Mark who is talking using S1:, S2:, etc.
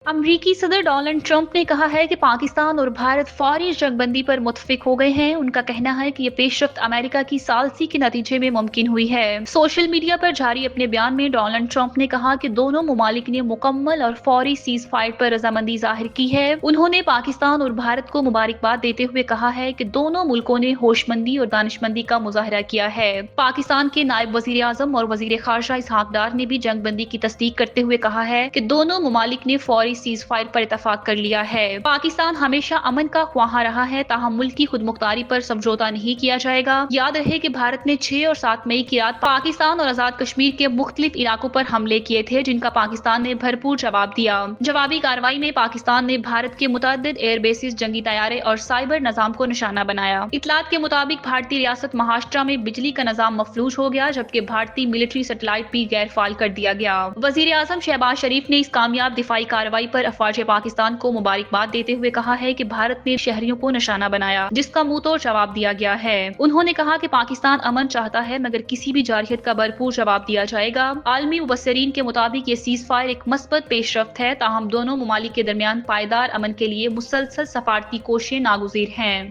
S1: अमरीकी सदर Donald Trump ने कहा है कि पाकिस्तान और भारत फौरी जंगबंदी पर मुत्फिक हो गए हैं। उनका कहना है कि ये पेशरफ्त अमेरिका की सालसी के नतीजे में मुमकिन हुई है। सोशल मीडिया पर जारी अपने बयान में डोनाल्ड ट्रंप ने कहा कि दोनों मुमालिक ने मुकम्मल और फौरी सीज फायर पर रजामंदी जाहिर की है। उन्होंने पाकिस्तान और भारत को मुबारकबाद देते हुए कहा है कि दोनों मुल्कों ने होशमंदी और दानिशमंदी का मुजाहरा किया है। पाकिस्तान के नायब वजीर आजम और वजीर खारजा इसहाक डार ने भी जंगबंदी की तस्दीक करते हुए कहा है कि दोनों मुमालिक ने फौरी सीज फायर पर इतफाक कर लिया है। पाकिस्तान हमेशा अमन का ख्वाहा रहा है, ताहम मुल्क की खुद मुख्तारी पर समझौता नहीं किया जाएगा। याद रहे कि भारत ने 6 और 7 मई की रात पाकिस्तान और आजाद कश्मीर के मुख्तलिफ इलाकों पर हमले किए थे, जिनका पाकिस्तान ने भरपूर जवाब दिया। जवाबी कार्रवाई में पाकिस्तान ने भारत के मुतअद्दिद एयर बेसिस, जंगी तैयारे और साइबर निजाम को निशाना बनाया। इतलात के मुताबिक भारतीय रियासत महाराष्ट्र में बिजली का निजाम मफलूज हो गया, जबकि भारतीय मिलिट्री सैटेलाइट भी गैर फाल कर दिया गया। वजीर आजम शहबाज शरीफ ने इस कामयाब दिफाई कार्रवाई पर अफवाज पाकिस्तान को मुबारकबाद देते हुए कहा है कि भारत ने शहरियों को निशाना बनाया, जिसका मुंह तोड़ जवाब दिया गया है। उन्होंने कहा कि पाकिस्तान अमन चाहता है, मगर किसी भी जारहियत का भरपूर जवाब दिया जाएगा। आलमी मुबस्सिरीन के मुताबिक ये सीज फायर एक मस्बत पेशरफ्त है, ताहम दोनों मुमालिक के दरमियान पायदार अमन के लिए मुसलसल सफारती कोशिशें नागुज़ीर हैं।